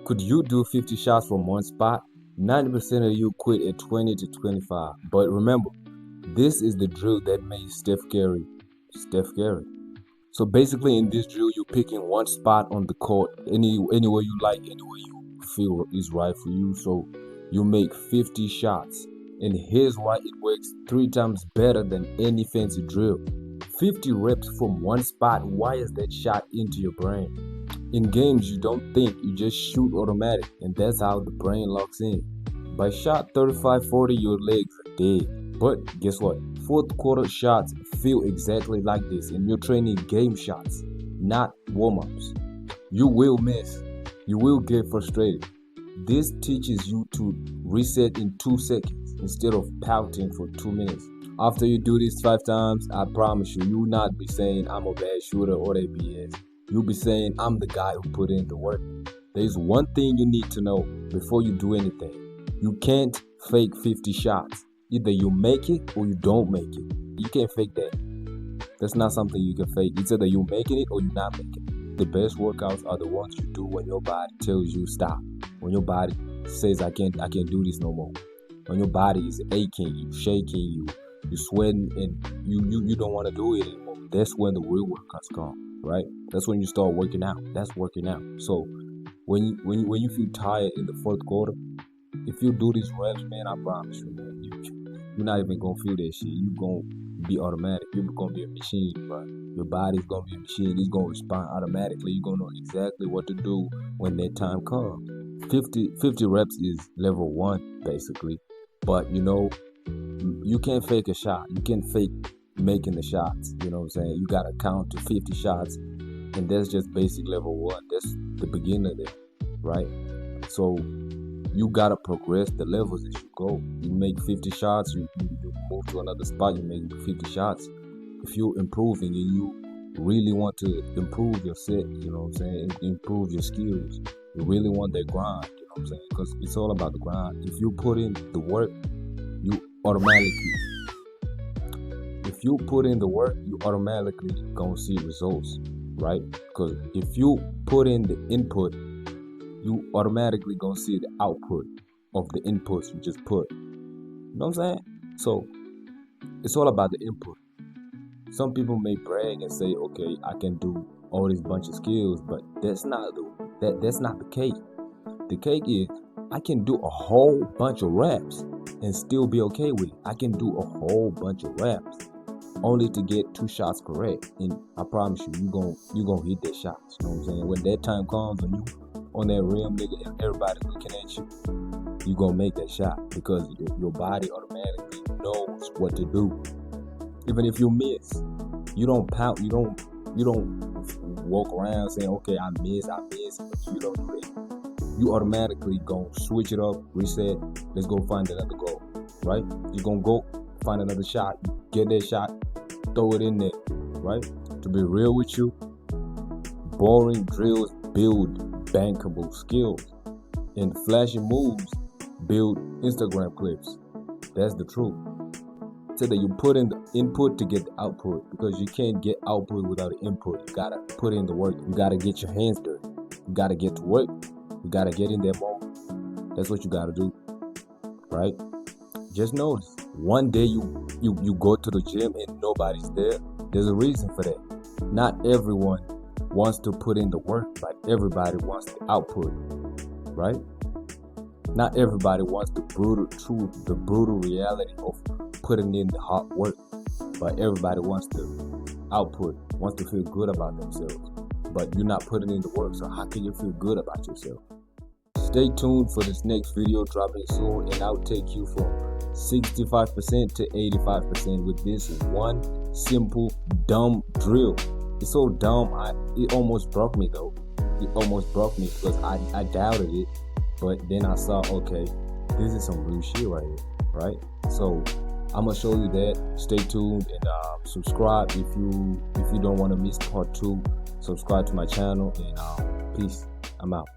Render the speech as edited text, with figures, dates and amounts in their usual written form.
Could you do 50 shots from one spot? 90% of you quit at 20 to 25. But remember, this is the drill that made Steph Curry Steph Curry. So basically in this drill, you're picking one spot on the court, anywhere you like, anywhere you feel is right for you. So you make 50 shots. And here's why it works 3 times better than any fancy drill. 50 reps from one spot wires that shot into your brain. In games, you don't think, you just shoot automatic, and that's how the brain locks in. By shot 35-40, your legs are dead. But guess what? Fourth quarter shots feel exactly like this, and you're training game shots, not warm-ups. You will miss. You will get frustrated. This teaches you to reset in 2 seconds instead of pouting for 2 minutes. After you do this 5 times, I promise you will not be saying I'm a bad shooter or that BS. You'll be saying I'm the guy who put in the work. There's one thing you need to know before you do anything. You can't fake 50 shots. Either you make it or you don't make it. You can't fake that. That's not something you can fake. It's either you're making it or you're not making it. The best workouts are the ones you do when your body tells you stop. When your body says I can't do this no more. When your body is aching you, shaking you're sweating, and you don't want to do it anymore. That's when the real workouts come, right? That's when you start working out. That's working out. So when you feel tired in the fourth quarter, if you do these reps, man, I promise you, man, you're not even gonna feel that shit. You're gonna be automatic. You're gonna be a machine, bro. Your body's gonna be a machine. It's gonna respond automatically. You're gonna know exactly what to do when that time comes. 50 reps is level 1, basically. But you can't fake a shot. You can't fake making the shots. You know what I'm saying? You gotta count to 50 shots, and that's just basic level 1. That's the beginner there, right? So you gotta progress the levels as you go. You make 50 shots, you move to another spot, you make 50 shots. If you're improving and you really want to improve your set, you know what I'm saying, improve your skills, you really want that grind, you know what I'm saying, because it's all about the grind. If you put in the work, you automatically gonna see results, right? Because if you put in the input, you automatically gonna see the output of the inputs you just put. You know what I'm saying? So it's all about the input. Some people may brag and say, okay, I can do all these bunch of skills, but that's not the cake. The cake is I can do a whole bunch of reps and still be okay with it. I can do a whole bunch of reps only to get 2 shots correct, and I promise you, you gonna hit that shots. You know what I'm saying? When that time comes and you on that rim, nigga, and everybody's looking at you, you gonna make that shot because your body automatically knows what to do. Even if you miss, you don't pout, you don't walk around saying, okay, I miss, but you don't do that. You automatically gonna switch it up, reset, let's go find another goal, right? You're gonna go find another shot, get that shot, throw it in there, right? To be real with you, boring drills build bankable skills, and flashy moves build Instagram clips. That's the truth. So that you put in the input to get the output, because you can't get output without the input. You gotta put in the work. You gotta get your hands dirty. You gotta get to work. You gotta get in there more. That's what you gotta do, right? Just notice, one day you go to the gym and nobody's there. There's a reason for that. Not everyone wants to put in the work, but everybody wants the output, right? Not everybody wants the brutal truth, the brutal reality of putting in the hard work, but everybody wants the output, wants to feel good about themselves. But you're not putting in the work, so how can you feel good about yourself? Stay tuned for this next video dropping soon, and I'll take you from 65% to 85% with this one simple, dumb drill. It's so dumb, it almost broke me though. It almost broke me because I doubted it, but then I saw, okay, this is some real shit right here, right? So I'm gonna show you that. Stay tuned and subscribe if you don't want to miss part 2. Subscribe to my channel, and peace. I'm out.